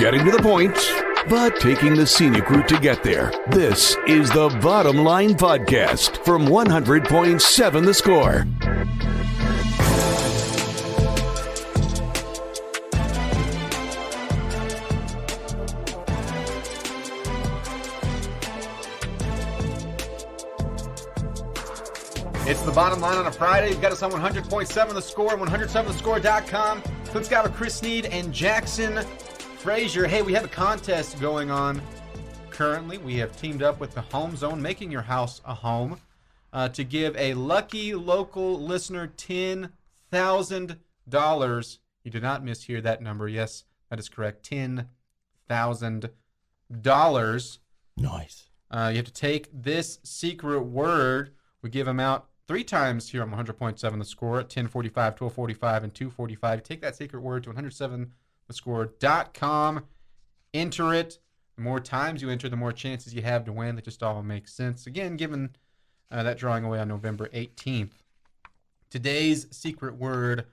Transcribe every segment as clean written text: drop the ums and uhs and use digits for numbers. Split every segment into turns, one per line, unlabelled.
getting to the point, but taking the scenic route to get there. This is the Bottom Line Podcast from 100.7 The Score.
It's the Bottom Line on a Friday. You've got us on 100.7 The Score and 107thescore.com. Clint Scott with Chris Snead and Jackson Frazier. Hey, we have a contest going on currently. We have teamed up with the Home Zone, making your house a home, to give a lucky local listener $10,000. You did not mishear that number. Yes, that is correct. $10,000.
Nice.
You have to take this secret word. We give them out 3 times here on 100.7 The Score at 10:45, 12:45, and 2:45. Take that secret word to 107thescore.com. Enter it. The more times you enter, the more chances you have to win. That just all makes sense. Again, given that drawing away on November 18th. Today's secret word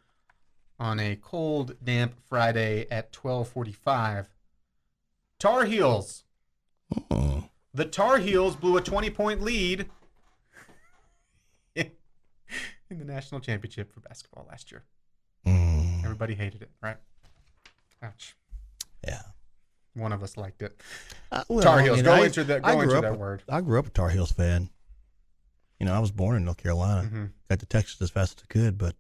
on a cold, damp Friday at 12:45. Tar Heels.
Oh.
The Tar Heels blew a 20-point lead in the national championship for basketball last year. Everybody hated it, right? Ouch.
Yeah.
One of us liked it.
Well,
Tar Heels.
I mean,
Go
I
into that word.
I grew up a Tar Heels fan. You know, I was born in North Carolina.
Mm-hmm.
Got to Texas as fast as I could, but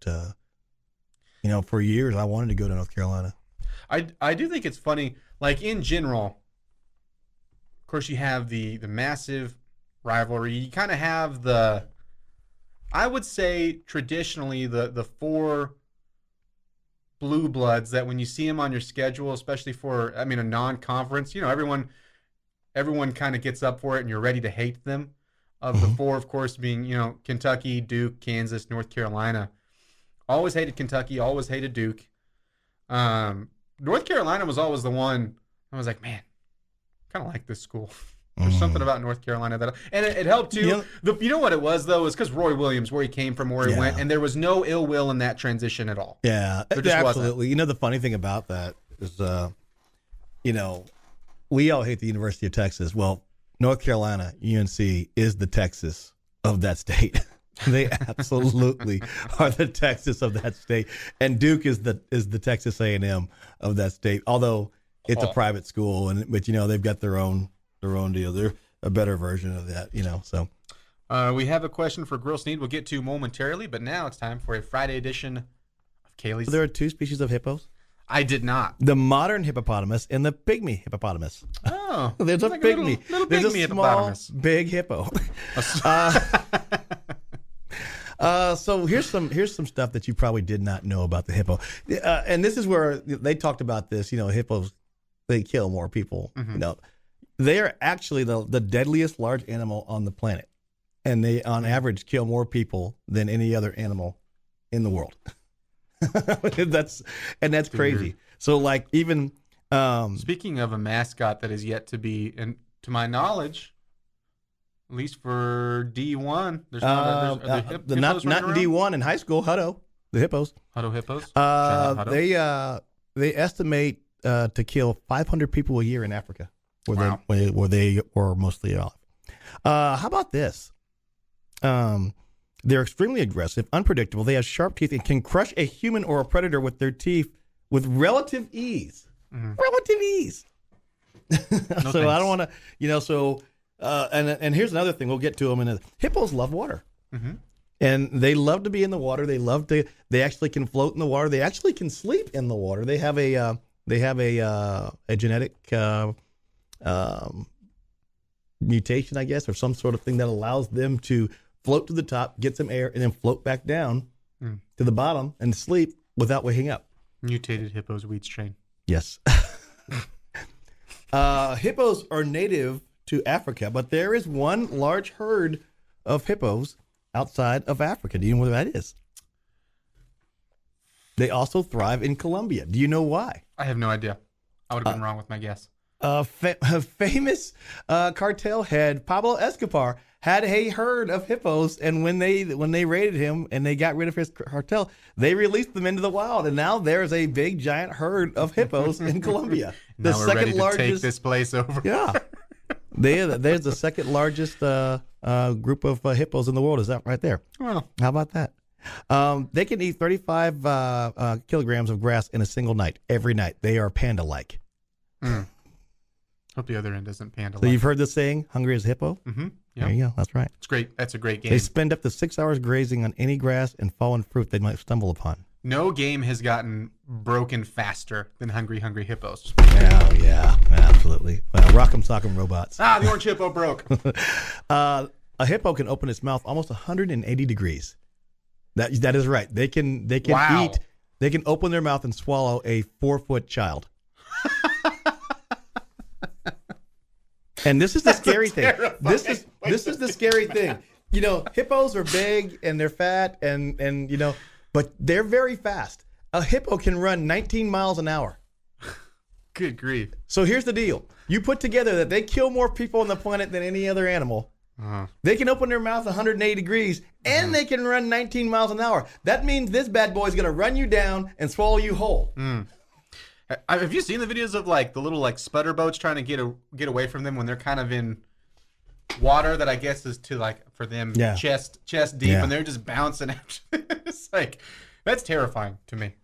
you know, for years I wanted to go to North Carolina.
I do think it's funny, like in general, of course you have the massive rivalry. You kind of have I would say traditionally the 4 blue bloods that when you see them on your schedule, especially for, a non-conference, you know, everyone kind of gets up for it and you're ready to hate them. Of the 4, of course, being, you know, Kentucky, Duke, Kansas, North Carolina. Always hated Kentucky, always hated Duke. North Carolina was always the one I was like, man, kind of like this school. There's something about North Carolina and it helped too. You know what it was though, is because Roy Williams, where he came from, where he went, and there was no ill will in that transition at all.
Yeah, absolutely. Wasn't. You know, the funny thing about that is, you know, we all hate the University of Texas. Well, North Carolina, UNC, is the Texas of that state. They absolutely are the Texas of that state, and Duke is the Texas A&M of that state. Although it's a private school, but you know they've got their own deal. They're a better version of that, you know. So
we have a question for Grill Snead we'll get to momentarily, but now it's time for a Friday edition of Kailys.
So there are 2 species of hippos?
I did not.
The modern hippopotamus and the pygmy hippopotamus.
Oh.
There's
a
like pygmy. There's a small, big hippo. So here's some stuff that you probably did not know about the hippo. And this is where they talked about this, you know, hippos, they kill more people, you know. They are actually the deadliest large animal on the planet, and they, on average, kill more people than any other animal in the world. that's crazy. So, like, even
speaking of a mascot that is yet to be, and to my knowledge, at least for D1, there's not in
D1 in high school. Hutto, the hippos.
Hutto hippos.
They estimate to kill 500 people a year in Africa. Where they were mostly alive. How about this? They're extremely aggressive, unpredictable. They have sharp teeth and can crush a human or a predator with their teeth with relative ease. Relative ease. So I don't want to, you know. So and here's another thing. We'll get to them. Hippos love water, and they love to be in the water. They actually can float in the water. They actually can sleep in the water. They have a genetic mutation, I guess, or some sort of thing that allows them to float to the top, get some air, and then float back down to the bottom and sleep without waking up.
Mutated hippos weed strain.
Yes. Hippos are native to Africa, but there is one large herd of hippos outside of Africa. Do you know where that is? They also thrive in Colombia. Do you know why?
I have no idea. I would have been wrong with my guess.
A famous cartel head, Pablo Escobar, had a herd of hippos, and when they raided him and they got rid of his cartel, they released them into the wild, and now there's a big giant herd of hippos in Colombia.
Now we're ready to take this place over.
Yeah, there's the second largest group of hippos in the world. Is that right there?
Well,
how about that? They can eat 35 kilograms of grass in a single night. Every night, they are panda-like.
Hope the other end isn't panda-like.
So you've heard the saying, "Hungry as a hippo."
Mm-hmm. Yeah.
There you go. That's right.
It's great. That's a great game.
They spend up to 6 hours grazing on any grass and fallen fruit they might stumble upon.
No game has gotten broken faster than Hungry Hippos.
Oh, yeah. Absolutely. Well, rock'em sock'em robots.
The orange hippo broke.
A hippo can open its mouth almost 180 degrees. That is right. They can
Wow.
eat. They can open their mouth and swallow a 4-foot child. And this is the scary thing. This is the scary thing. You know, hippos are big and they're fat and you know, but they're very fast. A hippo can run 19 miles an hour.
Good grief.
So here's the deal. You put together that they kill more people on the planet than any other animal. They can open their mouth 180 degrees and they can run 19 miles an hour. That means this bad boy is going to run you down and swallow you whole.
Have you seen the videos of like the little like sputter boats trying to get away from them when they're kind of in water that I guess is to like for them chest deep and they're just bouncing after. It's like that's terrifying to me.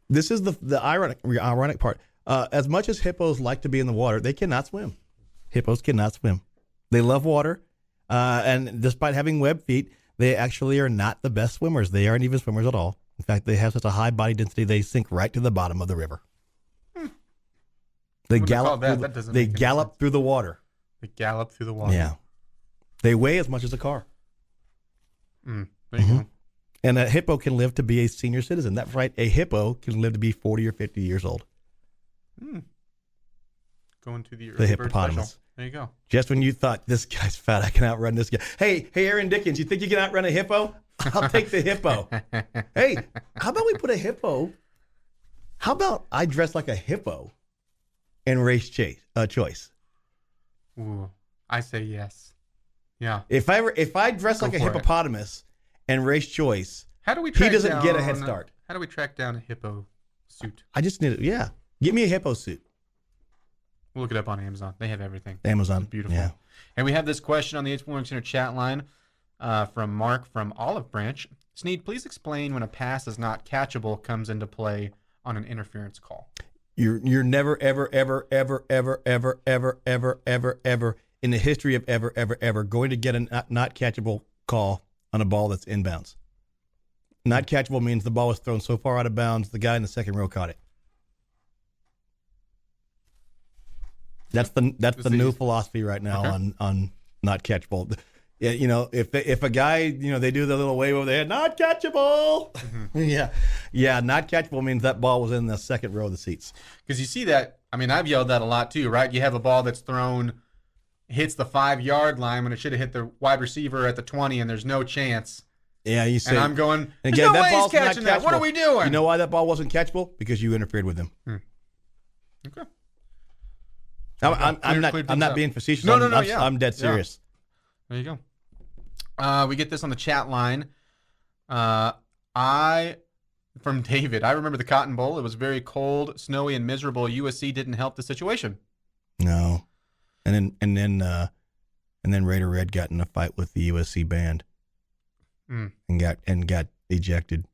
This is the ironic part. As much as hippos like to be in the water, they cannot swim. Hippos cannot swim. They love water, and despite having web feet, they actually are not the best swimmers. They aren't even swimmers at all. In fact, they have such a high body density they sink right to the bottom of the river. They gallop through the water.
They gallop through the water.
Yeah. They weigh as much as a car.
There you go.
And a hippo can live to be a senior citizen. That's right. A hippo can live to be 40 or 50 years old.
Going to the
hippopotamus.
Special. There you go.
Just when you thought, this guy's fat, I can outrun this guy. Hey, Aaron Dickens, you think you can outrun a hippo? I'll take the hippo. Hey, how about we put a hippo? How about I dress like a hippo and race choice?
Ooh, I say yes. Yeah.
If I dress like a hippopotamus and race choice,
how do we
he doesn't get a head start.
How do we track down a hippo suit?
I just need it. Give me a hippo suit.
We'll look it up on Amazon. They have everything.
Amazon.
It's beautiful.
Yeah.
And we have this question on the H Morning Center chat line from Mark from Olive Branch. Snead, please explain when a pass is not catchable comes into play on an interference call.
You're never, ever, ever, ever, ever, ever, ever, ever, ever, ever in the history of ever, ever, ever going to get a not catchable call on a ball that's inbounds. Not catchable means the ball was thrown so far out of bounds, the guy in the second row caught it. That's the new philosophy right now on not catchable. You know, if a guy, they do the little wave over their head, not catchable. Yeah, not catchable means that ball was in the second row of the seats.
Because you see that, I mean, I've yelled that a lot too, right? You have a ball that's thrown, hits the 5-yard line when it should have hit the wide receiver at the 20, and there's no chance.
Yeah, you say.
And I'm going, there's
again,
no way he's catching that. What are we doing?
You know why that ball wasn't catchable? Because you interfered with him.
Okay.
I'm not being facetious.
No,
I'm dead serious.
Yeah. There you go. We get this on the chat line. From David, I remember the Cotton Bowl. It was very cold, snowy, and miserable. USC didn't help the situation.
No, and then Raider Red got in a fight with the USC band, and got ejected.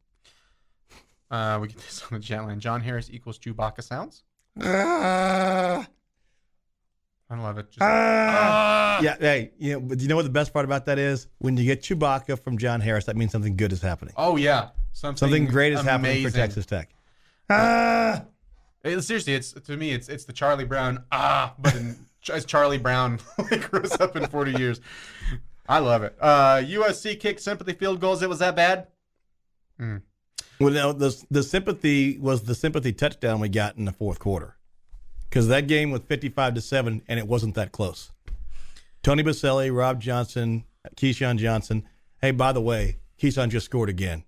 We get this on the chat line. John Harris equals Chewbacca sounds. I love it.
Yeah, hey, but you know what the best part about that is? When you get Chewbacca from John Harris, that means something good is happening.
Oh, yeah.
Something great is happening for Texas Tech.
Seriously, it's the Charlie Brown, but as Charlie Brown grows up in 40 years. I love it. USC kicked sympathy field goals. It was that bad?
Well, no, the sympathy was the sympathy touchdown we got in the fourth quarter. Because that game was 55-7, and it wasn't that close. Tony Baselli, Rob Johnson, Keyshawn Johnson. Hey, by the way, Keyshawn just scored again.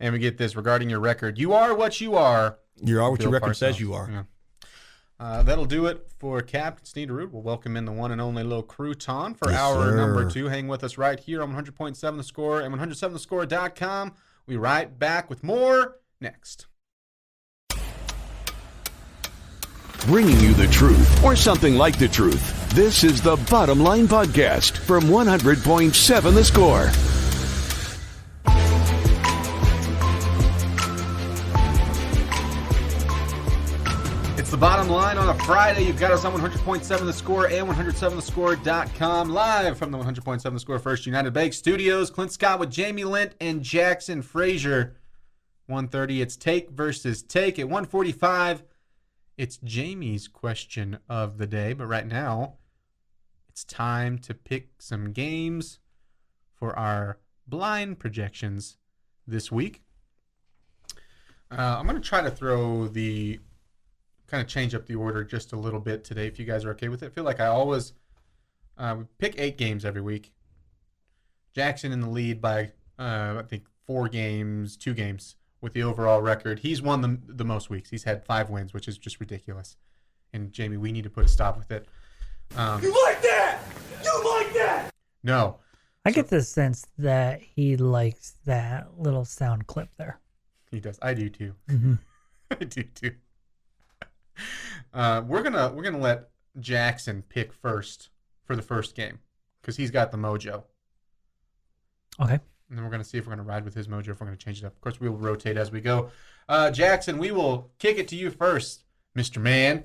And we get this regarding your record. You are what you are.
You are what your record says you are.
That'll do it for Captain Sneederoot. We'll welcome in the one and only Lil Crouton for
Yes,
hour
sir.
number 2. Hang with us right here on 100.7 The Score and 107thescore.com. We right back with more next.
Bringing you the truth, or something like the truth. This is the Bottom Line Podcast from 100.7 The Score.
It's the Bottom Line on a Friday. You've got us on 100.7 The Score and 107thescore.com. Live from the 100.7 The Score First United Bank Studios. Clint Scott with Jamie Lent and Jackson Frazier. 1:30, it's Take versus Take. At 1:45, it's Jamie's question of the day. But right now, it's time to pick some games for our blind projections this week. I'm going to try to kind of change up the order just a little bit today, if you guys are okay with it. I feel like I always pick 8 games every week. Jackson in the lead by, I think, 4 games, 2 games with the overall record. He's won the most weeks. He's had 5 wins, which is just ridiculous. And, Jamie, we need to put a stop with it.
You like that? You like that?
No.
I get the sense that he likes that little sound clip there.
He does. I do, too.
Mm-hmm.
I do, too. We're gonna let Jackson pick first for the first game because he's got the mojo.
Okay.
And then we're gonna see if we're gonna ride with his mojo, if we're gonna change it up. Of course, we will rotate as we go. Jackson, we will kick it to you first, Mr. Man.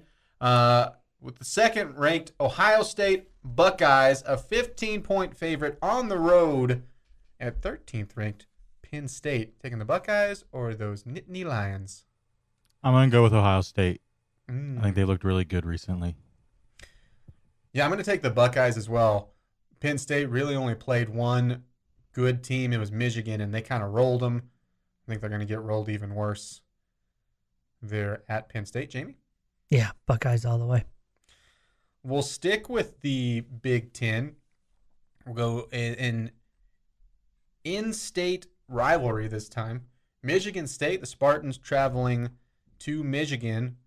With the second-ranked Ohio State Buckeyes, a 15-point favorite on the road at 13th-ranked Penn State. Taking the Buckeyes or those Nittany Lions?
I'm going to go with Ohio State. I think they looked really good recently.
Yeah, I'm going to take the Buckeyes as well. Penn State really only played one good team. It was Michigan, and they kind of rolled them. I think they're going to get rolled even worse. They're at Penn State. Jamie?
Yeah, Buckeyes all the way.
We'll stick with the Big Ten. We'll go in in-state rivalry this time. Michigan State, the Spartans traveling to Michigan,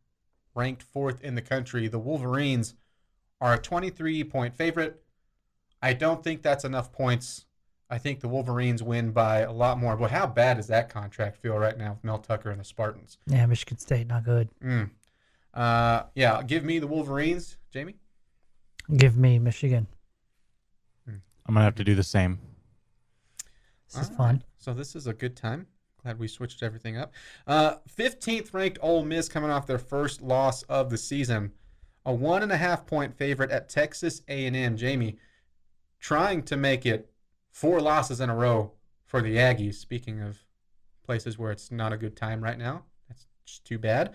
ranked 4th in the country. The Wolverines are a 23-point favorite. I don't think that's enough points. I think the Wolverines win by a lot more. But how bad does that contract feel right now with Mel Tucker and the Spartans?
Yeah, Michigan State, not good.
Yeah, give me the Wolverines. Jamie?
Give me Michigan.
I'm going to have to do the same.
This is fun.
So this is a good time. Glad we switched everything up. 15th ranked Ole Miss coming off their first loss of the season. A 1.5-point favorite at Texas A&M. Jamie, trying to make it 4 losses in a row for the Aggies. Speaking of places where it's not a good time right now. That's just too bad.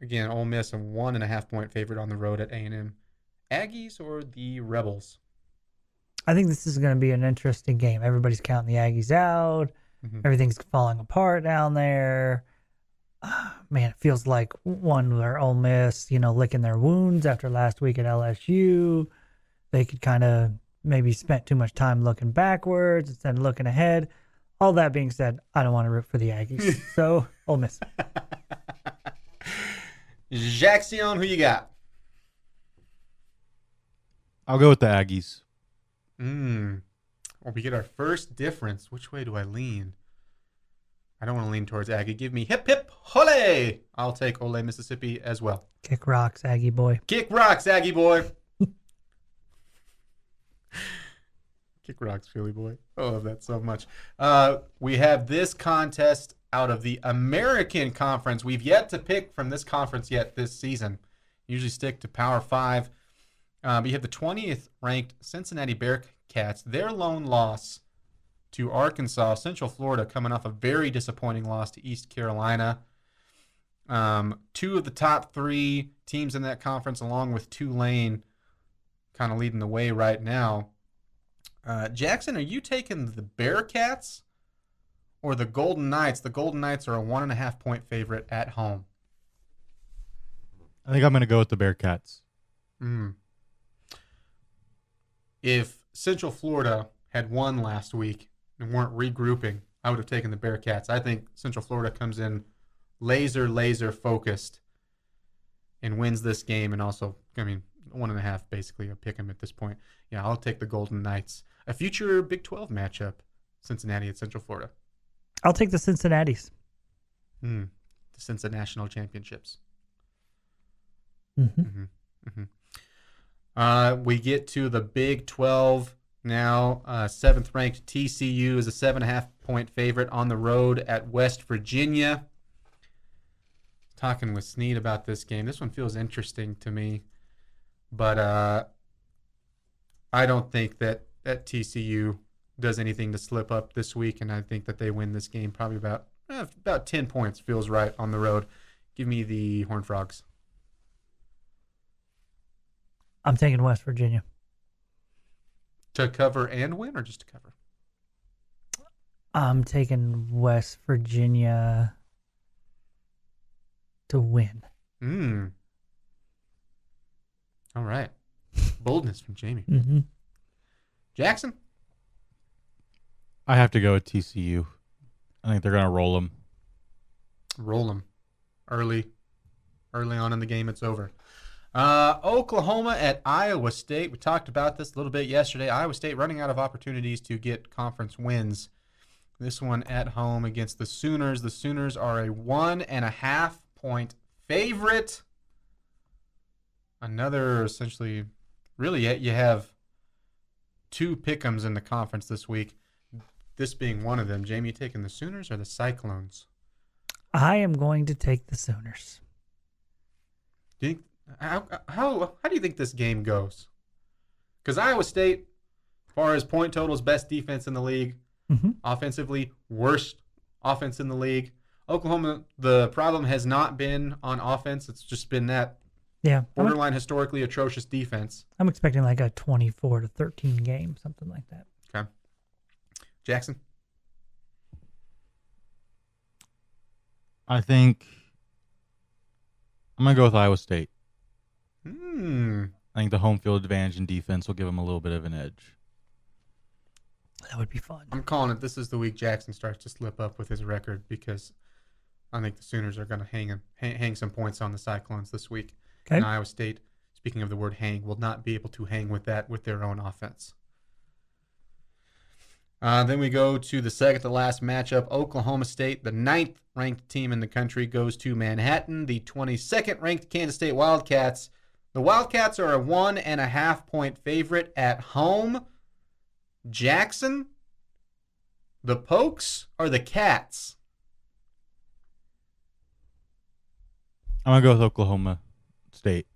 Again, Ole Miss a 1.5-point favorite on the road at A&M. Aggies or the Rebels?
I think this is going to be an interesting game. Everybody's counting the Aggies out.
Mm-hmm.
Everything's falling apart down there. Man, it feels like one where Ole Miss, licking their wounds after last week at LSU. They could kind of maybe spent too much time looking backwards instead of looking ahead. All that being said, I don't want to root for the Aggies. So, Ole Miss.
Jackson, who you got?
I'll go with the Aggies.
Well, we get our first difference. Which way do I lean? I don't want to lean towards Aggie. Give me hip, hip, hole. I'll take Ole, Mississippi as well.
Kick rocks, Aggie boy.
Kick rocks, Aggie boy. Kick rocks, Philly boy. I love that so much. We have this contest out of the American Conference. We've yet to pick from this conference yet this season. Usually stick to Power 5. But you have the 20th ranked Cincinnati Bearcats. Their lone loss to Arkansas. Central Florida coming off a very disappointing loss to East Carolina. 2 of the top 3 teams in that conference, along with Tulane, kind of leading the way right now. Jackson, are you taking the Bearcats or the Golden Knights? The Golden Knights are a 1.5-point favorite at home.
I think I'm going to go with the Bearcats.
If Central Florida had won last week and weren't regrouping, I would have taken the Bearcats. I think Central Florida comes in laser focused and wins this game. And also, 1.5 basically a pick 'em at this point. Yeah, I'll take the Golden Knights. A future Big 12 matchup, Cincinnati at Central Florida.
I'll take the Cincinnatis.
The Cincinnati National Championships.
Mm-hmm.
We get to the Big 12 now. 7th ranked TCU is a 7.5-point favorite on the road at West Virginia. Talking with Snead about this game. This one feels interesting to me, but I don't think that TCU does anything to slip up this week, and I think that they win this game probably about 10 points. Feels right on the road. Give me the Horned Frogs.
I'm taking West Virginia.
To cover and win, or just to cover?
I'm taking West Virginia to win.
All right. Boldness from Jamie.
Mm-hmm.
Jackson?
I have to go with TCU. I think they're going to roll them.
Roll them. Early on in the game, it's over. Oklahoma at Iowa State. We talked about this a little bit yesterday. Iowa State running out of opportunities to get conference wins. This one at home against the Sooners. The Sooners are a 1.5-point favorite. Another essentially, really, you have 2 pick-ems in the conference this week. This being one of them. Jamie, you taking the Sooners or the Cyclones?
I am going to take the Sooners.
Do you think, how do you think this game goes? Because Iowa State, as far as point totals, best defense in the league.
Mm-hmm.
Offensively, worst offense in the league. Oklahoma, the problem has not been on offense. It's just been that borderline historically atrocious defense.
I'm expecting like a 24-13 game, something like that.
Okay. Jackson?
I think I'm going to go with Iowa State. I think the home field advantage in defense will give them a little bit of an edge.
That would be fun.
I'm calling it. This is the week Jackson starts to slip up with his record because I think the Sooners are going to hang some points on the Cyclones this week.
Okay.
And Iowa State, speaking of the word hang, will not be able to hang with that with their own offense. Then we go to the second to last matchup. Oklahoma State, the 9th ranked team in the country, goes to Manhattan. The 22nd ranked Kansas State Wildcats. The Wildcats are a 1.5-point favorite at home. Jackson, the Pokes, or the Cats?
I'm going to go with Oklahoma State.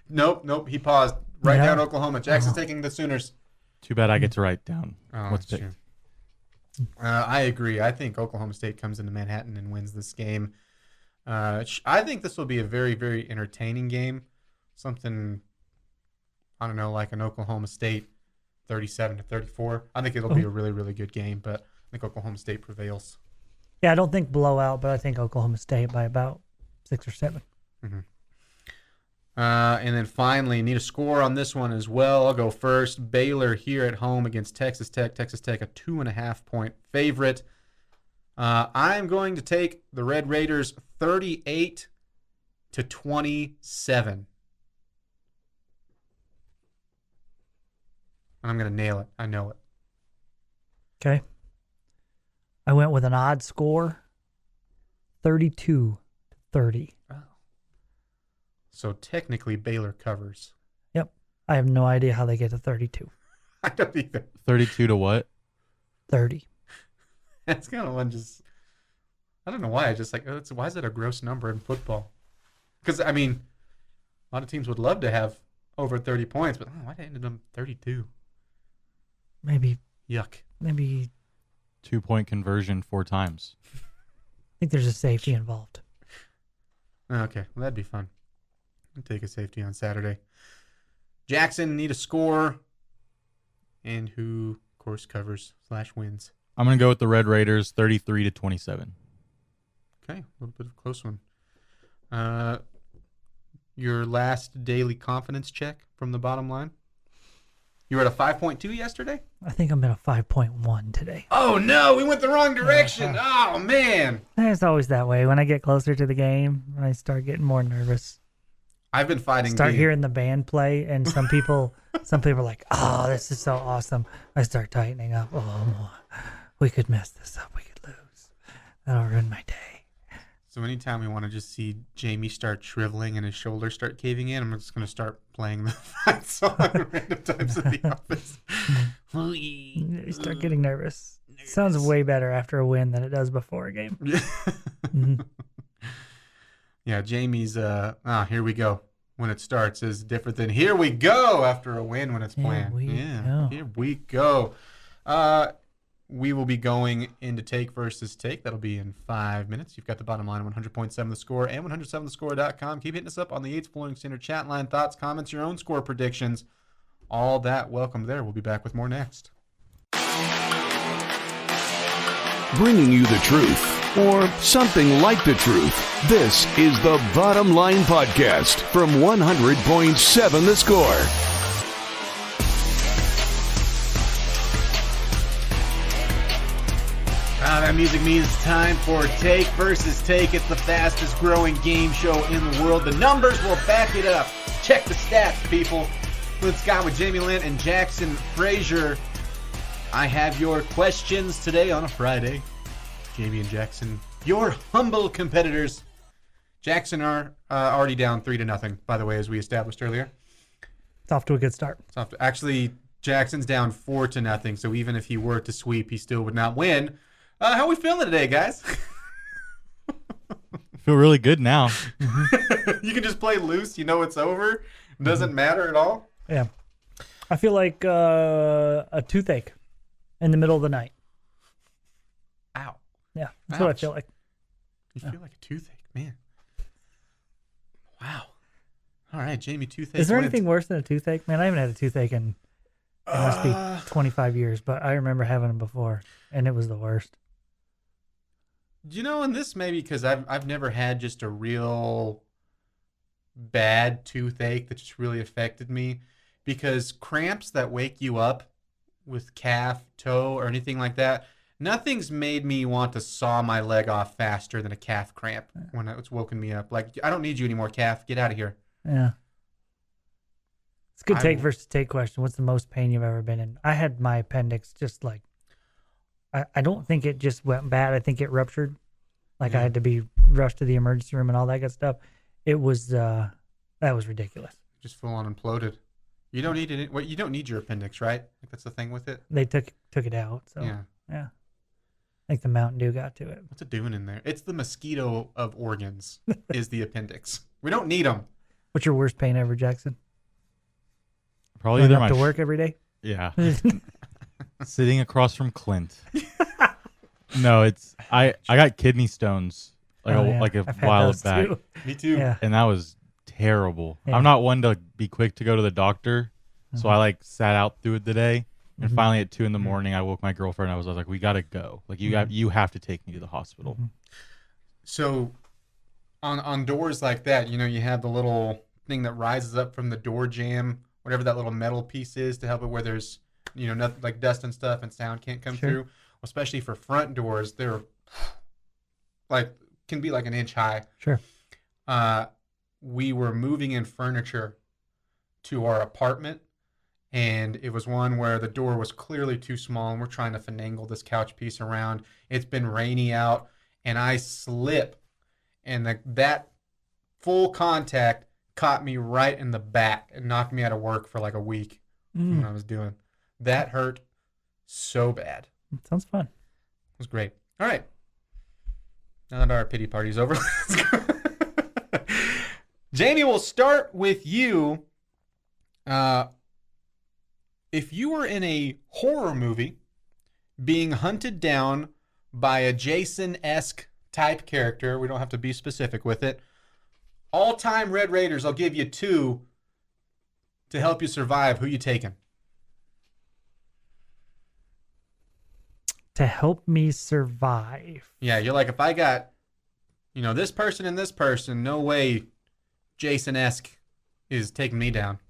Nope. He paused. Write down Oklahoma. Jackson's taking the Sooners.
Too bad I get to write down what's
true.
picked.
I agree. I think Oklahoma State comes into Manhattan and wins this game. I think this will be a very, very entertaining game. Something, I don't know, like an Oklahoma State 37-34. I think it'll be a really, really good game, but I think Oklahoma State prevails.
Yeah, I don't think blowout, but I think Oklahoma State by about 6 or 7.
Mm-hmm. And then finally, need a score on this one as well. I'll go first. Baylor here at home against Texas Tech. Texas Tech, a 2.5-point favorite. I'm going to take the Red Raiders 38-27. And I'm going to nail it. I know it.
Okay. I went with an odd score, 32-30.
Oh. So technically Baylor covers.
Yep. I have no idea how they get to 32.
I don't either.
32 to what?
30.
That's kind of one just, I don't know why. I just like, why is that a gross number in football? Because, I mean, a lot of teams would love to have over 30 points, but why did it end up 32?
Maybe
Yuck.
2-point conversion 4 times.
I think there's a safety involved.
Okay, well, that'd be fun. I'll take a safety on Saturday. Jackson, need a score. And who, of course, covers / wins.
I'm going to go with the Red Raiders 33-27.
Okay, a little bit of a close one. Your last daily confidence check from the bottom line? You were at a 5.2 yesterday?
I think I'm at a 5.1 today.
Oh, no. We went the wrong direction. Oh, man.
It's always that way. When I get closer to the game, I start getting more nervous.
I've been fighting.
Start hearing the band play, and some people are like, "Oh, this is so awesome." I start tightening up. Oh, we could mess this up. We could lose. That'll ruin my day.
So anytime we want to just see Jamie start shriveling and his shoulders start caving in, I'm just going to start playing the fight song at random times in the office.
You start getting nervous. Sounds way better after a win than it does before a game.
Mm-hmm. Yeah, Jamie's here we go when it starts is different than here we go after a win when it's planned. Here we go. We will be going into take versus take. That'll be in 5 minutes. You've got the bottom line 100.7 The Score and 107thescore.com. Keep hitting us up on the Yates Flooring Center chat line. Thoughts, comments, your own score predictions. All that welcome there. We'll be back with more next.
Bringing you the truth, or something like the truth. This is the Bottom Line Podcast from 100.7 The Score.
That music means it's time for Take versus Take. It's the fastest growing game show in the world. The numbers will back it up. Check the stats, people. Clint Scott with Jamie Lent and Jackson Frazier. I have your questions today on a Friday. Jamie and Jackson, your humble competitors. Jackson are already down 3-0, by the way, as we established earlier.
It's off to a good start.
Actually, Jackson's down 4-0, so even if he were to sweep, he still would not win. How are we feeling today, guys?
I feel really good now.
You can just play loose. You know it's over. It doesn't matter at all.
Yeah. I feel like a toothache in the middle of the night.
Ow.
Yeah, that's what I feel like.
You feel like a toothache, man. Wow. All right, Jamie, toothache.
Is there anything worse than a toothache? Man, I haven't had a toothache in it must be 25 years, but I remember having them before, and it was the worst.
You know, and this maybe because I've never had just a real bad toothache that just really affected me, because cramps that wake you up with calf, toe, or anything like that, nothing's made me want to saw my leg off faster than a calf cramp when it's woken me up. Like, I don't need you anymore, calf. Get out of here.
Yeah. It's a good take versus take question. What's the most pain you've ever been in? I had my appendix just like, I don't think it just went bad. I think it ruptured. Like I had to be rushed to the emergency room and all that good stuff. It was, that was ridiculous.
Just full on imploded. You don't need it. You don't need your appendix, right? Like that's the thing with it.
They took it out. So yeah. I think the Mountain Dew got to it.
What's it doing in there? It's the mosquito of organs is the appendix. We don't need them.
What's your worst pain ever, Jackson?
Probably
Going
either
up to work every day?
Yeah. Sitting across from Clint. No, it's I got kidney stones a while back.
Too.
Me too.
Yeah.
And that was terrible.
Yeah.
I'm not one to be quick to go to the doctor, so I sat out through the day. And finally at 2 a.m, I woke my girlfriend. I was like, we gotta go. Like you have to take me to the hospital.
So on doors like that, you have the little thing that rises up from the door jamb, whatever that little metal piece is, to help it where there's nothing like dust and stuff and sound can't come through. Especially for front doors, they're can be like an inch high.
Sure.
We were moving in furniture to our apartment, and it was one where the door was clearly too small, and we're trying to finagle this couch piece around. It's been rainy out, and I slip, and that full contact caught me right in the back and knocked me out of work for like a week when I was doing. That hurt so bad.
Sounds fun.
It was great. All right. Now that our pity party's over, let's go. Jamie, we'll start with you. If you were in a horror movie being hunted down by a Jason-esque type character, we don't have to be specific with it, all-time Red Raiders, I'll give you 2 to help you survive. Who you taking?
To help me survive.
Yeah, you're like, if I got, this person and this person, no way Jason-esque is taking me down.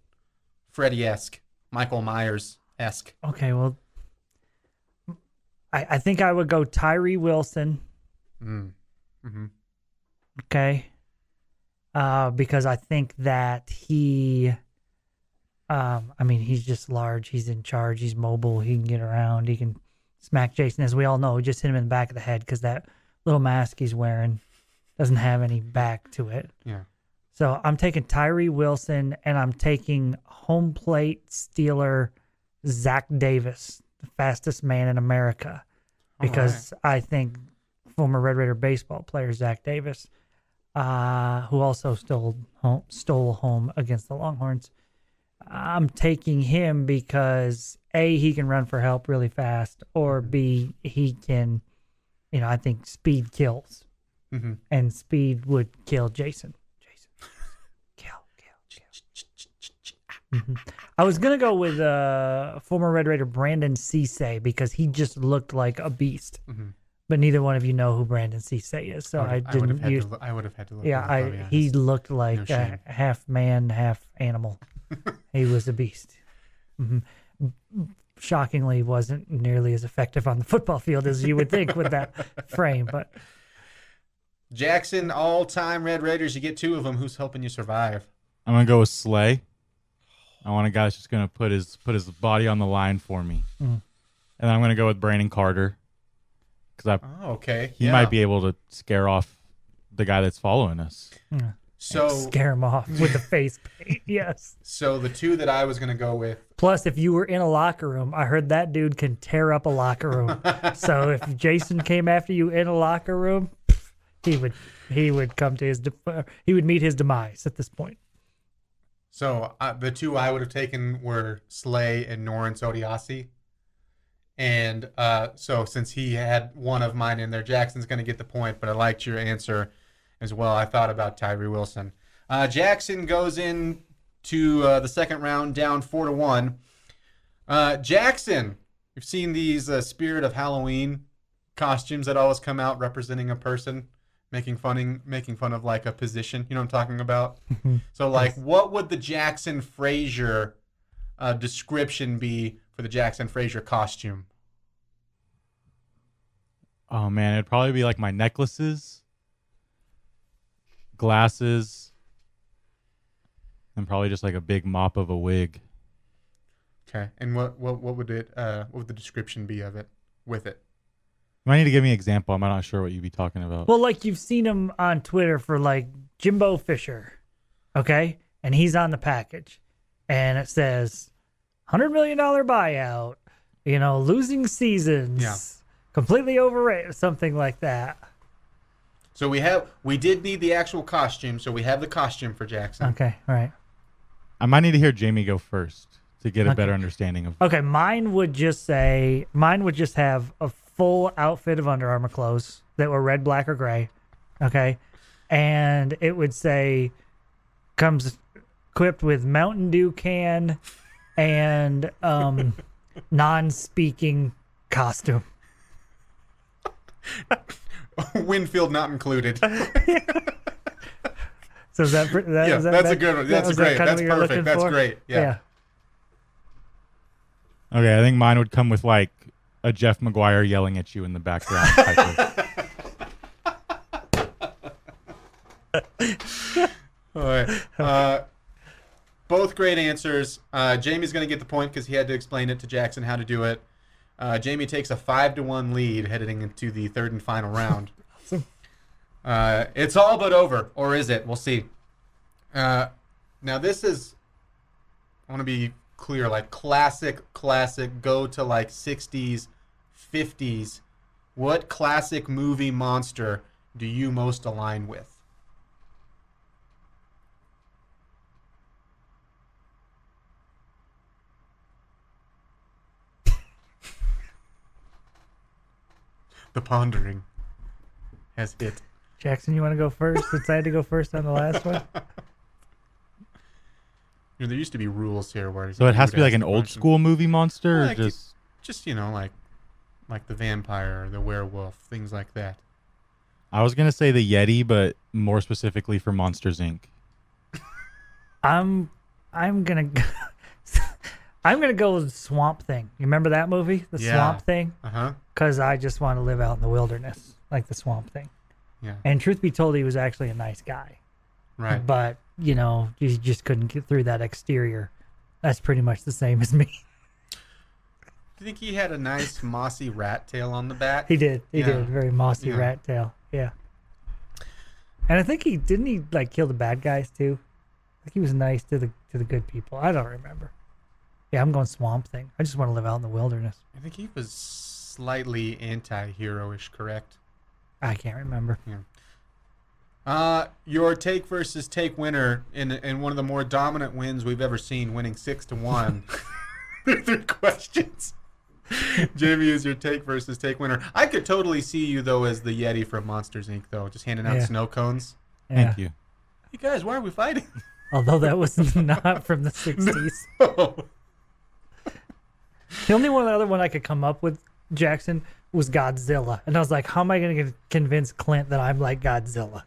Freddy-esque. Michael Myers-esque.
Okay, well, I think I would go Tyree Wilson.
Mm-hmm.
Okay. Because I think that he, he's just large. He's in charge. He's mobile. He can get around. He can smack Jason. As we all know, just hit him in the back of the head because that little mask he's wearing doesn't have any back to it.
Yeah.
So I'm taking Tyree Wilson, and I'm taking home plate stealer Zach Davis, the fastest man in America, because I think former Red Raider baseball player Zach Davis, who also stole home against the Longhorns. I'm taking him because A, he can run for help really fast, or B, he can, I think speed kills, and speed would kill Jason. Kill. I was gonna go with former Red Raider Brandon Cisse because he just looked like a beast. But neither one of you know who Brandon Cisse is, so I didn't use.
I would have had to look.
Yeah, he looked like a half man, half animal. He was a beast. Shockingly, wasn't nearly as effective on the football field as you would think with that frame. But
Jackson, all-time Red Raiders. You get 2 of them. Who's helping you survive?
I'm gonna go with Slay. I want a guy that's just gonna put his body on the line for me, and I'm gonna go with Brandon Carter because he might be able to scare off the guy that's following us.
So
scare him off with the face paint. Yes.
So the 2 that I was gonna go with.
Plus, if you were in a locker room, I heard that dude can tear up a locker room. So if Jason came after you in a locker room, he would come to he would meet his demise at this point.
So the 2 I would have taken were Slay and Norrance Odiasi. And so since he had one of mine in there, Jackson's going to get the point, but I liked your answer as well. I thought about Tyree Wilson. Jackson goes in to the second round down 4-1. Jackson, you've seen these Spirit of Halloween costumes that always come out representing a person. Making fun of like a position, you know what I'm talking about? So like, what would the Jackson Frazier description be for the Jackson Frazier costume?
Oh man, it'd probably be like my necklaces, glasses, and probably just like a big mop of a wig.
Okay, and what would it what would the description be of it with it?
You might need to give me an example. I'm not sure what you'd be talking about.
Well, like you've seen him on Twitter for like Jimbo Fisher, okay? And he's on the package. And it says, $100 million buyout, losing seasons, completely overrated, something like that.
So we did need the actual costume, so we have the costume for Jackson.
Okay, all right.
I might need to hear Jamie go first to get a better understanding of.
Okay, mine would just have a full outfit of Under Armour clothes that were red, black, or gray. Okay. And it would say, comes equipped with Mountain Dew can and non-speaking costume.
Winfield not included.
So is that
that's a good one. That's great. That's perfect. That's great. Yeah.
Okay, I think mine would come with like a Jeff McGuire yelling at you in the background.
All right. Both great answers. Jamie's going to get the point because he had to explain it to Jackson how to do it. Jamie takes a 5-1 lead heading into the third and final round. It's all but over, or is it? We'll see. Now this is, I want to be clear, like classic, go to like 60s, 50s. What classic movie monster do you most align with? The pondering has hit.
Jackson, you want to go first since I had to go first on the last one?
There used to be rules here where
so it has to be like an old school movie monster,
like,
or
just like the vampire or the werewolf, things like that.
I was gonna say the Yeti, but more specifically for Monsters Inc.
I'm gonna I'm going to go with Swamp Thing. You remember that movie? The Swamp Thing?
Uh-huh.
Because I just want to live out in the wilderness, like the Swamp Thing.
Yeah.
And truth be told, he was actually a nice guy.
Right.
But, you just couldn't get through that exterior. That's pretty much the same as me.
Do you think he had a nice mossy rat tail on the back?
He did. He did. Very mossy rat tail. Yeah. And I think didn't he like kill the bad guys too? I think he was nice to the good people. I don't remember. Yeah, I'm going Swamp Thing. I just want to live out in the wilderness.
I think he was slightly anti-hero-ish, correct?
I can't remember.
Yeah. Your take versus take winner in one of the more dominant wins we've ever seen, winning 6-1. 3 questions. Jamie is your take versus take winner. I could totally see you though as the Yeti from Monsters Inc. though, just handing out snow cones.
Yeah.
Thank you.
Hey guys, why are we fighting?
Although that was not from the 60s.
No.
The only other one I could come up with, Jackson, was Godzilla. And I was like, how am I going to convince Clint that I'm like Godzilla?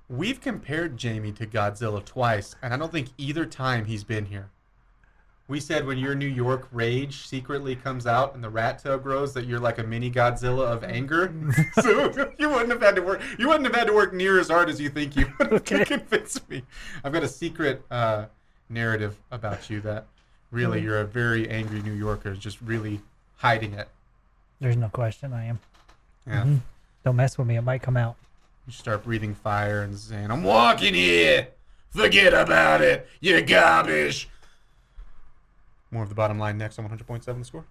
We've compared Jamie to Godzilla twice, and I don't think either time he's been here. We said when your New York rage secretly comes out and the rat tail grows that you're like a mini Godzilla of anger. So you wouldn't have had to work. You wouldn't have had to work near as hard as you think you would to convince me. I've got a secret narrative about you that really you're a very angry New Yorker, just really hiding it.
There's no question I am.
Yeah.
Mm-hmm. Don't mess with me. It might come out.
You start breathing fire and saying, "I'm walking here. Forget about it. You're garbage." More of the bottom line next on 100.7 The Score.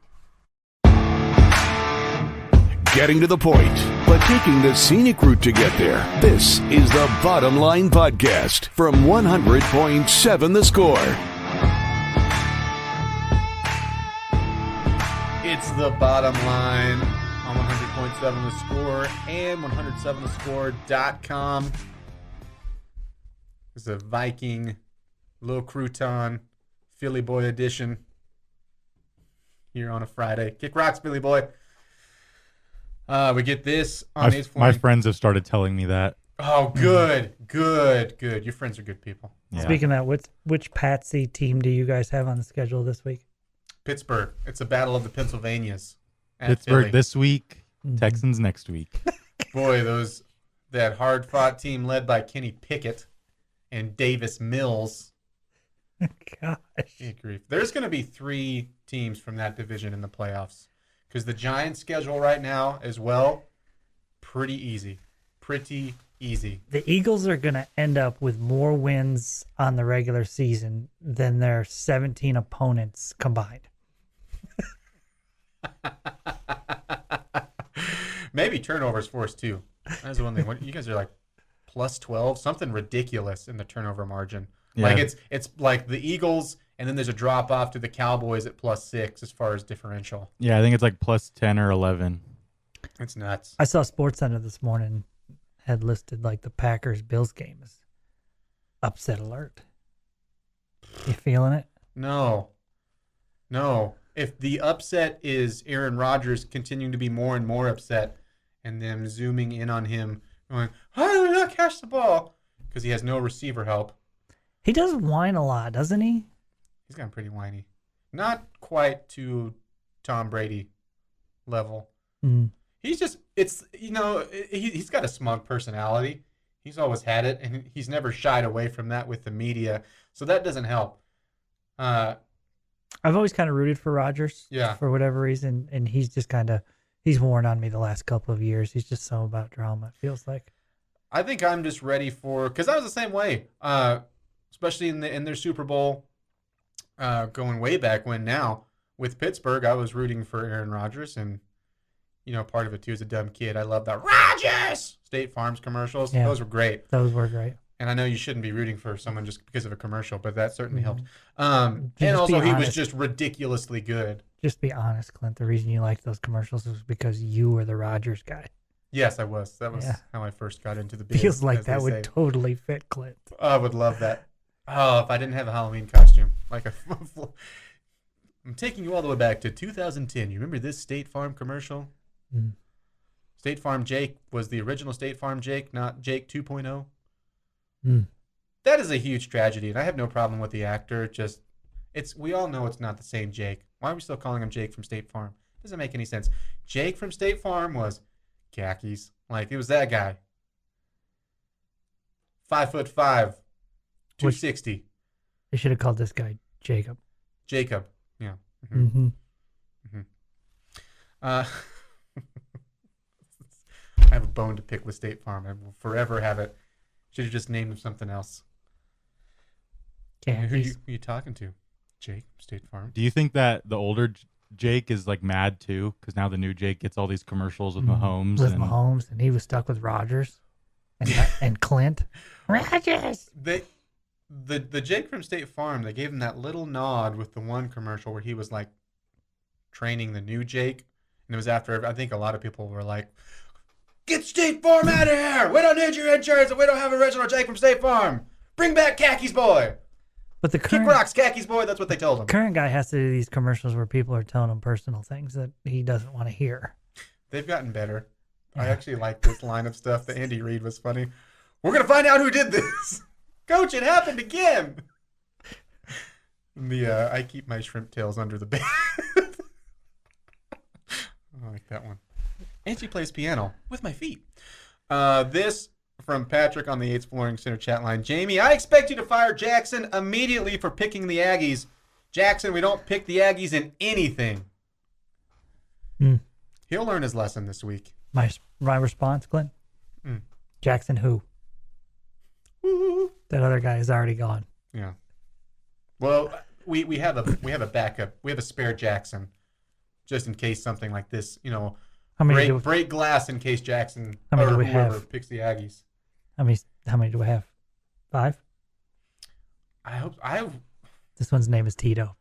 Getting to the point, but taking the scenic route to get there. This is the Bottom Line Podcast from 100.7 The Score.
It's the bottom line on 100.7 The Score and 107thescore.com. It's a Viking low crouton Philly boy edition here on a Friday. Kick rocks, Philly boy. We get this on
my friends have started telling me that.
Oh, good. Your friends are good people.
Yeah.
Speaking of that, which Patsy team do you guys have on the schedule this week?
Pittsburgh. It's a battle of the Pennsylvanias.
Pittsburgh
Philly.
this week, Texans next week.
Boy, that hard-fought team led by Kenny Pickett and Davis Mills.
Gosh.
Good grief. There's going to be 3 teams from that division in the playoffs because the Giants' schedule right now as well, pretty easy. The
Eagles are going to end up with more wins on the regular season than their 17 opponents combined.
Maybe turnovers forced too. That's the one thing. You guys are like plus 12, something ridiculous in the turnover margin.
Yeah.
Like it's like the Eagles, and then there's a drop off to the Cowboys at plus 6 as far as differential.
Yeah, I think it's like plus 10 or 11.
It's nuts.
I saw SportsCenter this morning had listed like the Packers-Bills game as upset alert. You feeling it?
No. If the upset is Aaron Rodgers continuing to be more and more upset and them zooming in on him going, how did we not catch the ball? Because he has no receiver help.
He does whine a lot, doesn't he?
He's gotten pretty whiny. Not quite to Tom Brady level.
Mm.
He's just, he's got a smug personality. He's always had it, and he's never shied away from that with the media. So that doesn't help.
I've always kind of rooted for Rodgers for whatever reason, and he's just he's worn on me the last couple of years. He's just so about drama, it feels like.
I think I'm just ready for, because I was the same way, especially in their Super Bowl, going way back when now. With Pittsburgh, I was rooting for Aaron Rodgers, and part of it too is a dumb kid. I love the Rodgers State Farm's commercials. Yeah. Those were great.
Those were great.
And I know you shouldn't be rooting for someone just because of a commercial, but that certainly helped. And also, he was just ridiculously good.
Just be honest, Clint. The reason you liked those commercials was because you were the Rodgers guy.
Yes, I was. That was how I first got into the biz.
Feels like that would totally fit Clint.
I would love that. Oh, if I didn't have a Halloween costume. I'm taking you all the way back to 2010. You remember this State Farm commercial?
Mm.
State Farm Jake was the original State Farm Jake, not Jake 2.0.
Mm.
That is a huge tragedy, and I have no problem with the actor. Just We all know it's not the same Jake. Why are we still calling him Jake from State Farm? Doesn't make any sense. Jake from State Farm was khakis. Like, it was that guy. 5'5", 260.
They should have called this guy Jacob.
Jacob. Yeah.
Mm-hmm.
I have a bone to pick with State Farm. I will forever have it. Should have just named him something else. Who are you talking to? Jake, State Farm.
Do you think that the older Jake is like mad too? Because now the new Jake gets all these commercials with Mahomes.
Mahomes, and he was stuck with Rodgers and Clint. Rodgers.
The Jake from State Farm, they gave him that little nod with the one commercial where he was like training the new Jake. And it was after, I think a lot of people were like, get State Farm out of here. We don't need your insurance and we don't have original Jake from State Farm. Bring back Khakis Boy.
But the
Kick rocks, Khakis Boy. That's what they told him.
Current guy has to do these commercials where people are telling him personal things that he doesn't want to hear.
They've gotten better. I actually like this line of stuff. The Andy Reid was funny. We're going to find out who did this. Coach, it happened again. I keep my shrimp tails under the bed. I like that one. And she plays piano with my feet. This from Patrick on the 8th Flooring Center chat line. Jamie, I expect you to fire Jackson immediately for picking the Aggies. Jackson, we don't pick the Aggies in anything. He'll learn his lesson this week.
My response, Clint? Jackson who?
Woo.
That other guy is already gone.
Yeah. Well, we have a backup. We have a spare Jackson, just in case something like this, break glass in case Jackson or whoever picks the Aggies.
How many do we have? 5? This one's name is Tito.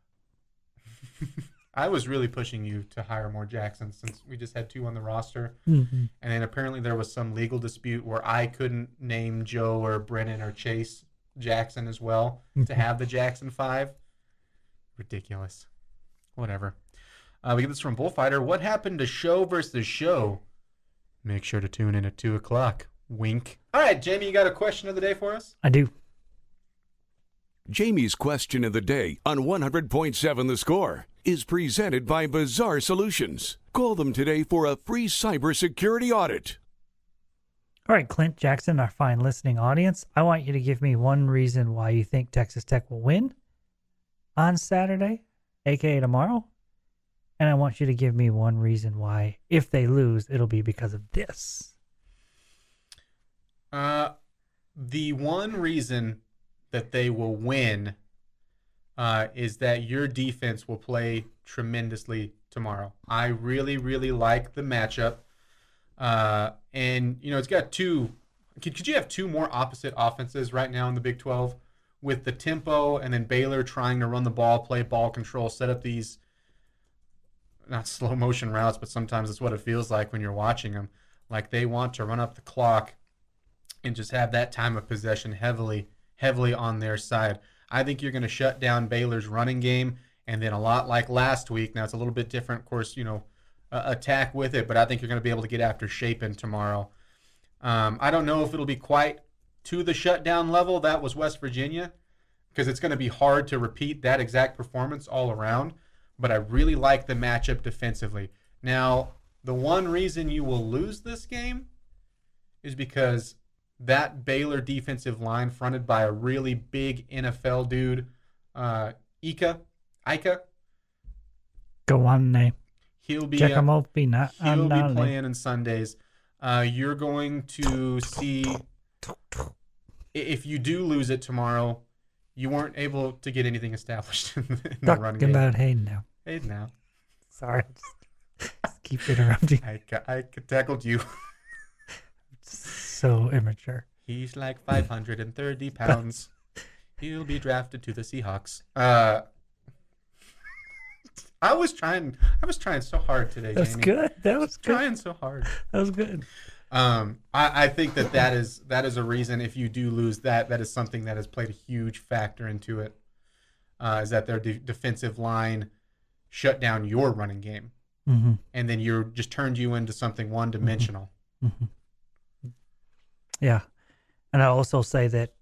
I was really pushing you to hire more Jacksons since we just had 2 on the roster.
Mm-hmm.
And then apparently there was some legal dispute where I couldn't name Joe or Brennan or Chase Jackson as well to have the Jackson 5. Ridiculous. Whatever. We get this from Bullfighter. What happened to show versus show? Make sure to tune in at 2 o'clock. Wink. All right, Jamie, you got a question of the day for us?
I do.
Jamie's question of the day on 100.7 The Score is presented by Bizarre Solutions. Call them today for a free cybersecurity audit.
All right, Clint, Jackson, our fine listening audience, I want you to give me one reason why you think Texas Tech will win on Saturday, aka tomorrow. And I want you to give me one reason why, if they lose, it'll be because of this.
The one reason that they will win is that your defense will play tremendously tomorrow. I really, really like the matchup. And, it's got 2. Could you have 2 more opposite offenses right now in the Big 12 with the tempo and then Baylor trying to run the ball, play ball control, set up these not slow motion routes, but sometimes it's what it feels like when you're watching them. Like they want to run up the clock and just have that time of possession heavily on their side. I think you're going to shut down Baylor's running game, and then a lot like last week. Now it's a little bit different, of course, attack with it, but I think you're going to be able to get after Shapen tomorrow. I don't know if it'll be quite to the shutdown level that was West Virginia, because it's going to be hard to repeat that exact performance all around, but I really like the matchup defensively. Now, the one reason you will lose this game is because that Baylor defensive line fronted by a really big NFL dude, Ika.
Go on, name.
He'll be
playing
on Sundays. You're going to see, if you do lose it tomorrow, you weren't able to get anything established in the running game.
Talking about Hayden now.
Hayden now.
Sorry. Just keep interrupting.
I tackled you.
So immature.
He's like 530 pounds. He'll be drafted to the Seahawks. I was trying so hard today,
That's
Jamie.
Good. That was good.
Trying so hard.
That was good.
I think that is a reason if you do lose that is something that has played a huge factor into it, is that their defensive line shut down your running game.
Mm-hmm.
And then you're just turned you into something one-dimensional.
Mm-hmm. Yeah. And I also say that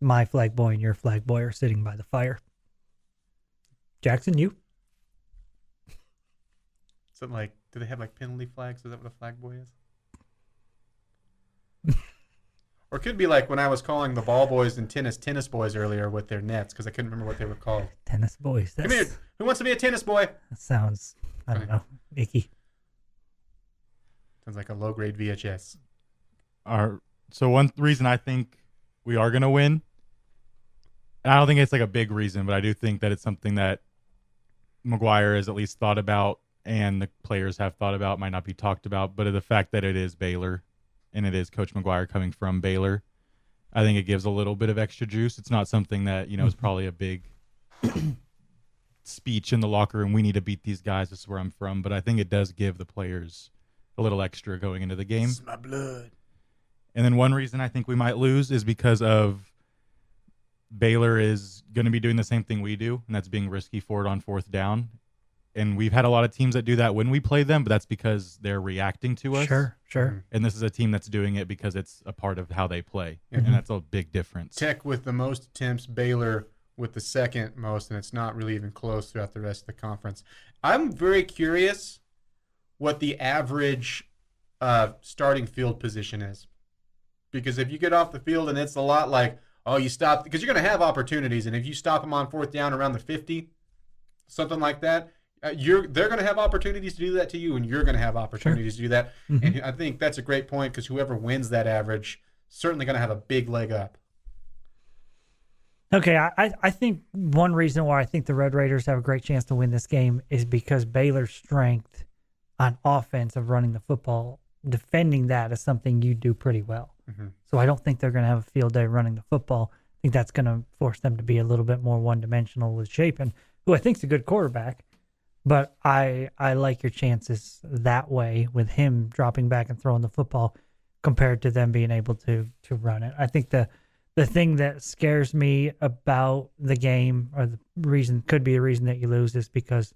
my flag boy and your flag boy are sitting by the fire. Jackson, you?
So like, do they have like penalty flags? Is that what a flag boy is? Or it could be like when I was calling the ball boys and tennis boys earlier with their nets because I couldn't remember what they were called.
Tennis boys.
Come here. Who wants to be a tennis boy?
That sounds, I don't know, icky.
Sounds like a low-grade VHS.
So one reason I think we are going to win, and I don't think it's like a big reason, but I do think that it's something that McGuire has at least thought about and the players have thought about, might not be talked about, but the fact that it is Baylor and it is Coach McGuire coming from Baylor, I think it gives a little bit of extra juice. It's not something that, is probably a big speech in the locker room. We need to beat these guys. This is where I'm from. But I think it does give the players a little extra going into the game.
It's my blood.
And then one reason I think we might lose is because of Baylor is going to be doing the same thing we do, and that's being risky for it on fourth down. And we've had a lot of teams that do that when we play them, but that's because they're reacting to us.
Sure.
And this is a team that's doing it because it's a part of how they play. Mm-hmm. And that's a big difference.
Tech with the most attempts, Baylor with the second most, and it's not really even close throughout the rest of the conference. I'm very curious what the average starting field position is. Because if you get off the field and it's a lot like, oh, you stop, because you're going to have opportunities, and if you stop them on fourth down around the 50, something like that, they're going to have opportunities to do that to you, and you're going to have opportunities to do that. Mm-hmm. And I think that's a great point because whoever wins that average certainly going to have a big leg up.
Okay, I think one reason why I think the Red Raiders have a great chance to win this game is because Baylor's strength on offense of running the football, defending that is something you do pretty well. Mm-hmm. So I don't think they're going to have a field day running the football. I think that's going to force them to be a little bit more one-dimensional with Chapin, who I think is a good quarterback. But I like your chances that way with him dropping back and throwing the football compared to them being able to run it. I think the thing that scares me about the game, or the reason could be a reason that you lose, is because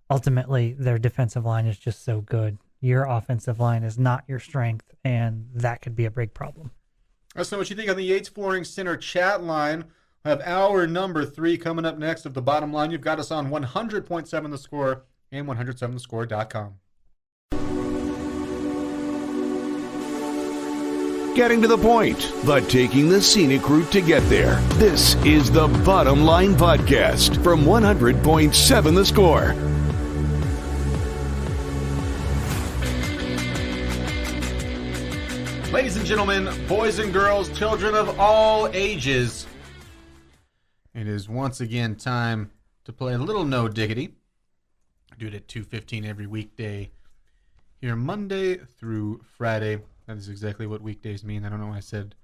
ultimately their defensive line is just so good. Your offensive line is not your strength, and that could be a big problem.
That's what you think on the Yates Flooring Center chat line. We have hour number 3 coming up next of The Bottom Line. You've got us on 100.7 The Score and 107thescore.com.
Getting to the point, but taking the scenic route to get there. This is The Bottom Line Podcast from 100.7 The Score.
Ladies and gentlemen, boys and girls, children of all ages, it is once again time to play a little No Diggity. I do it at 2:15 every weekday here, Monday through Friday. That is exactly what weekdays mean. I don't know why I said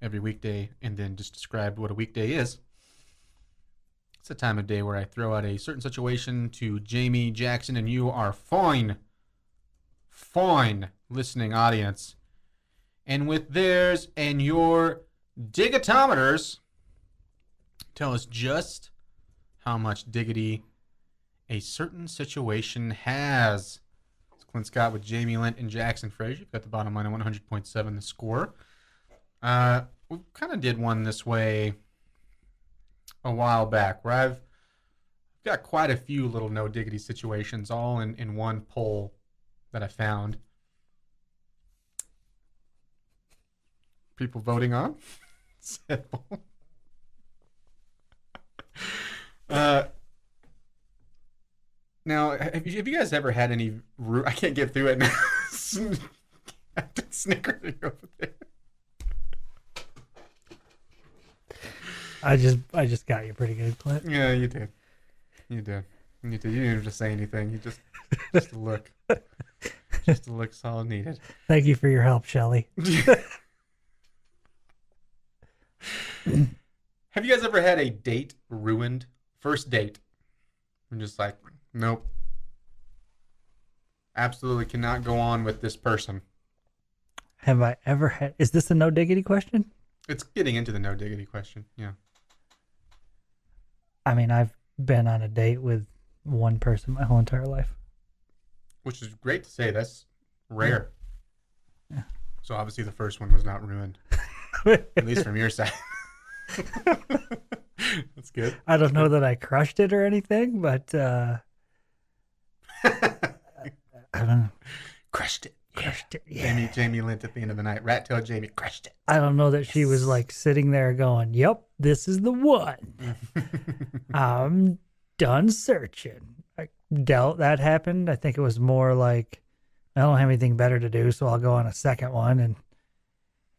every weekday and then just described what a weekday is. It's a time of day where I throw out a certain situation to Jamie, Jackson, and you, our fine listening audience. And with theirs and your digitometers, tell us just how much diggity a certain situation has. It's Clint Scott with Jamie, Lent, and Jackson Frazier. You've got The Bottom Line on 100.7 The Score. We kind of did one this way a while back where I've got quite a few little no diggity situations all in one poll that I found. People voting on. Now, have you guys ever had any? I can't get through it now. Captain Snickering over there.
I just got you pretty good, Clint.
Yeah, you did. You didn't even just say anything. You just a look. Just a look's all needed.
Thank you for your help, Shelley.
Have you guys ever had a date ruined? First date. I'm just like, nope. Absolutely cannot go on with this person.
Have I ever had... Is this a no diggity question?
It's getting into the no diggity question, yeah.
I mean, I've been on a date with one person my whole entire life.
Which is great to say. That's rare.
Yeah.
So obviously the first one was not ruined. At least from your side. That's good.
I don't know that I crushed it or anything, but I don't know.
Crushed it.
Crushed it. Yeah.
Jamie Lent at the end of the night. Rat tail Jamie crushed it.
I don't know that she was like sitting there going, "Yep, this is the one." I'm done searching. I doubt that happened. I think it was more like, I don't have anything better to do, so I'll go on a second one. And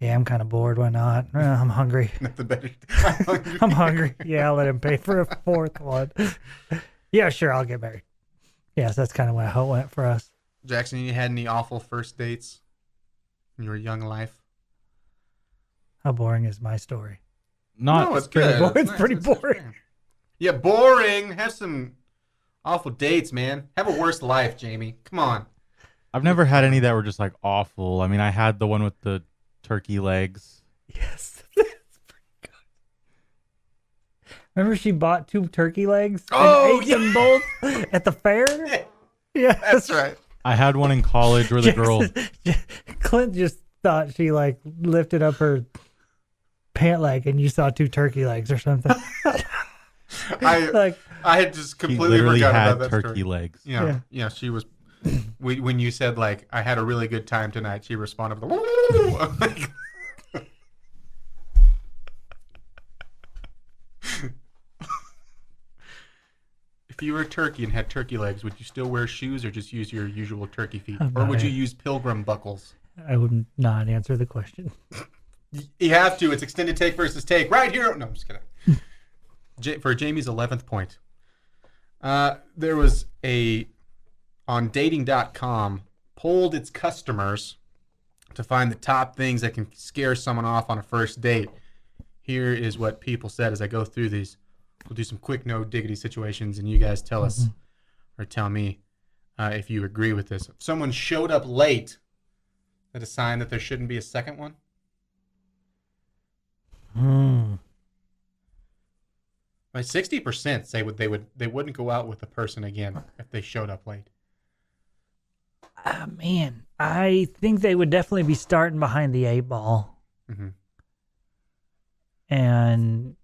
yeah, I'm kind of bored. Why not? I'm hungry.
Nothing better.
I'm hungry. Yeah, I'll let him pay for a fourth one. Yeah, sure, I'll get married. Yes, that's kind of how it went for us.
Jackson, you had any awful first dates in your young life?
How boring is my story?
No, it's good.
It's
nice.
pretty boring.
Yeah, boring. Have some awful dates, man. Have a worse life, Jamie. Come on.
I've never had any that were just like awful. I mean, I had the one with the turkey legs.
Yes, that's pretty good. Remember she bought 2 turkey legs
Oh,
and ate them both at the fair? Yeah,
That's right.
I had one in college where the girl.
Clint just thought she like lifted up her pant leg and you saw 2 turkey legs or something.
I had just
She
completely
literally
forgot
had
about that
turkey
story.
legs.
Yeah, she was. When you said like I had a really good time tonight, she responded with, I'm like, if you were a turkey and had turkey legs, would you still wear shoes or just use your usual turkey feet? Or would you use pilgrim buckles?
I would not answer the question.
You have to. It's extended take versus take. Right here. No, I'm just kidding. For Jamie's 11th point, there was on dating.com, polled its customers to find the top things that can scare someone off on a first date. Here is what people said as I go through these. We'll do some quick no diggity situations, and you guys tell us or tell me if you agree with this. If someone showed up late, is that a sign that there shouldn't be a second one? Like 60% say they wouldn't go out with the person again if they showed up late.
Man, I think they would definitely be starting behind the 8 ball.
Mm-hmm.
And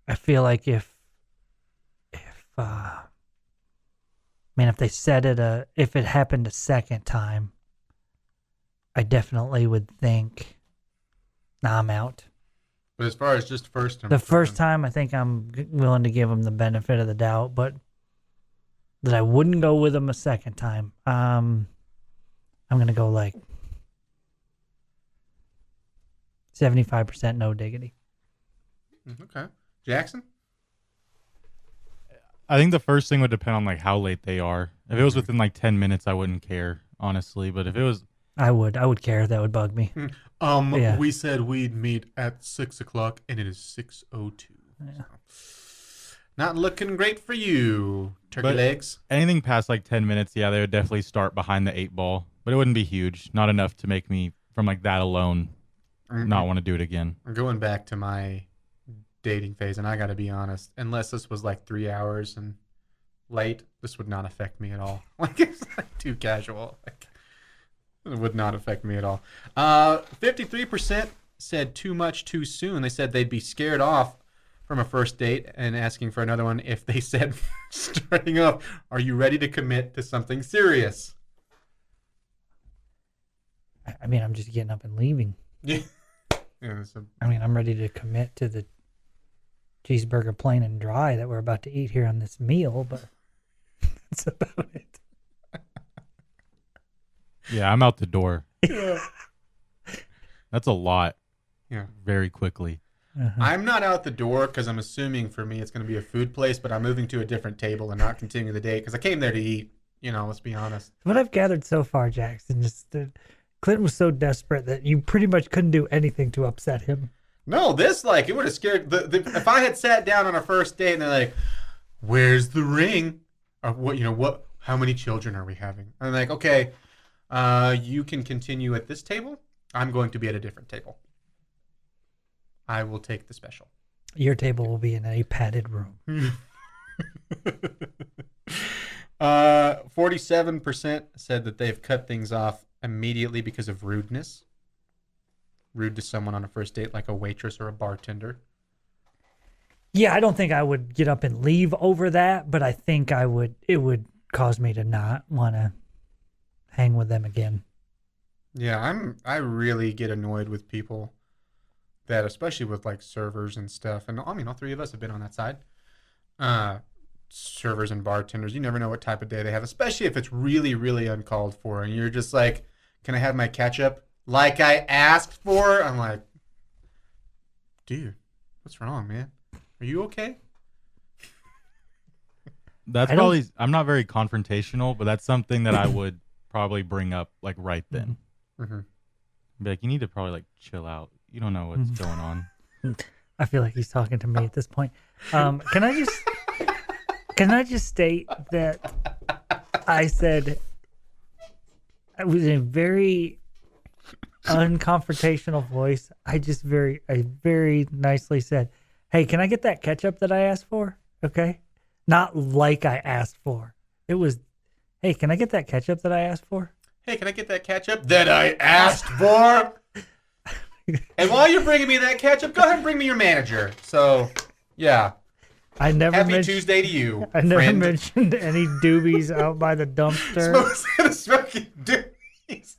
I feel like if they said it, if it happened a second time, I definitely would think, nah, I'm out.
But as far as just first time,
The first time, I think I'm willing to give them the benefit of the doubt, but that I wouldn't go with them a second time. I'm going to go like 75% no diggity.
Okay. Jackson?
I think the first thing would depend on like how late they are. If it was within like 10 minutes, I wouldn't care, honestly. But if it was,
I would care. That would bug me. Yeah.
We said we'd meet at 6:00 and it is 6:02.
Yeah.
So, not looking great for you, turkey legs.
anything past like 10 minutes, yeah, they would definitely start behind the 8 ball. But it wouldn't be huge. Not enough to make me, from like that alone, not want to do it again.
I'm going back to my dating phase, and I got to be honest, unless this was like 3 hours and late, this would not affect me at all. Like, it's like too casual. Like, it would not affect me at all. 53% said too much too soon. They said they'd be scared off from a first date and asking for another one if they said starting off, are you ready to commit to something serious?
I mean, I'm just getting up and leaving.
Yeah.
I'm ready to commit to the cheeseburger plain and dry that we're about to eat here on this meal, but that's about it.
Yeah, I'm out the door.
Yeah.
That's a lot.
Yeah.
Very quickly.
I'm not out the door because I'm assuming for me it's going to be a food place, but I'm moving to a different table and not continuing the date because I came there to eat. Let's be honest.
What I've gathered so far, Jackson, is that Clint was so desperate that you pretty much couldn't do anything to upset him.
No, it would have scared. If I had sat down on a first date and they're like, "Where's the ring?" Or what? How many children are we having? I'm like, okay, you can continue at this table. I'm going to be at a different table. I will take the special.
Your table will be in a padded room.
47% said that they've cut things off immediately because of rudeness. Rude to someone on a first date, like a waitress or a bartender.
Yeah, I don't think I would get up and leave over that, but I think it would cause me to not want to hang with them again.
Yeah, I really get annoyed with people that, especially with like servers and stuff. And I mean, all three of us have been on that side. Servers and bartenders, you never know what type of day they have, especially if it's really, really uncalled for. And you're just like, can I have my ketchup like I asked for? I'm like, dude, what's wrong, man? Are you okay?
That's probably, I'm not very confrontational, but that's something that I would probably bring up like right then.
Mm-hmm.
Be like, you need to probably like chill out. You don't know what's going on.
I feel like he's talking to me at this point. Can I just state that I said I was in a very unconfrontational voice. I very nicely said, "Hey, can I get that ketchup that I asked for?" Okay, not like I asked for. It was, "Hey, can I get that ketchup that I asked for?"
Hey, can I get that ketchup that I asked for? And while you're bringing me that ketchup, go ahead and bring me your manager. So, yeah.
I never
Happy Tuesday to you.
I never
friend.
mentioned any doobies out by the dumpster.
Smoking doobies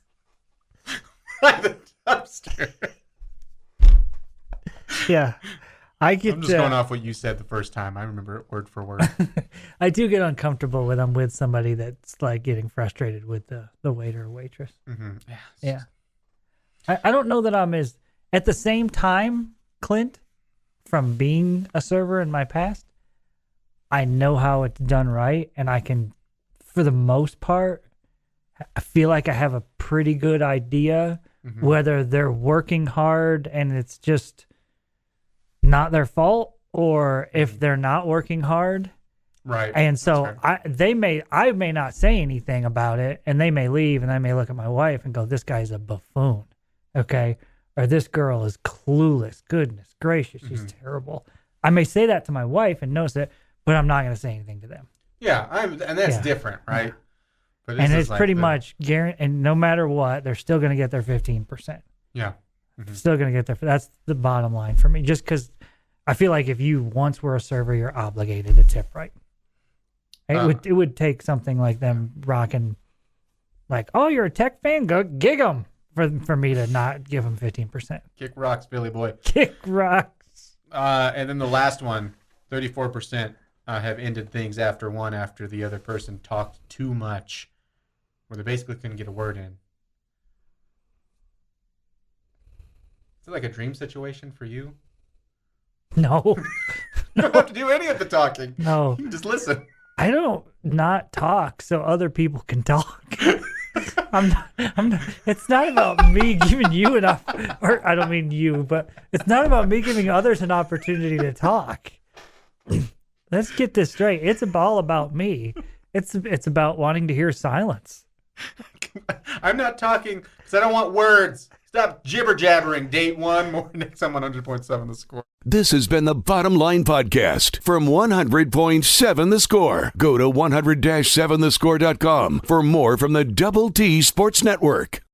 by the dumpster.
Yeah. I'm
just going off what you said the first time. I remember it word for word.
I do get uncomfortable when I'm with somebody that's like getting frustrated with the waiter or waitress.
Mm-hmm.
Yeah. I don't know that I'm at the same time, Clint, from being a server in my past, I know how it's done right. And I can, for the most part, I feel like I have a pretty good idea whether they're working hard and it's just not their fault, or if they're not working hard.
Right.
And so I may not say anything about it, and they may leave, and I may look at my wife and go, "This guy's a buffoon." Okay. Or "This girl is clueless. Goodness gracious. She's terrible." I may say that to my wife and notice it, but I'm not going to say anything to them.
Yeah. And that's different, right? But
and it's like pretty much guaranteed, and no matter what, they're still going to get their 15%.
Yeah.
Still going to get their, that's the bottom line for me. Just because I feel like if you once were a server, you're obligated to tip right. It would take something like them rocking, like, "Oh, you're a tech fan? Go gig them," for me to not give them 15%.
Kick rocks, Billy boy.
Kick rocks.
And then the last one, 34% have ended things after the other person talked too much, where they basically couldn't get a word in. Is it like a dream situation for you?
No.
You don't have to do any of the talking.
No.
You can just listen.
I don't not talk so other people can talk. I'm not, it's not about me giving you enough, or I don't mean you, but it's not about me giving others an opportunity to talk. Let's get this straight. It's all about me. It's about wanting to hear silence.
I'm not talking because I don't want words. Stop jibber jabbering. Date one more next on 100.7 The Score.
This has been the Bottom Line Podcast from 100.7 The Score. Go to 100-7thescore.com for more from the Double T Sports Network.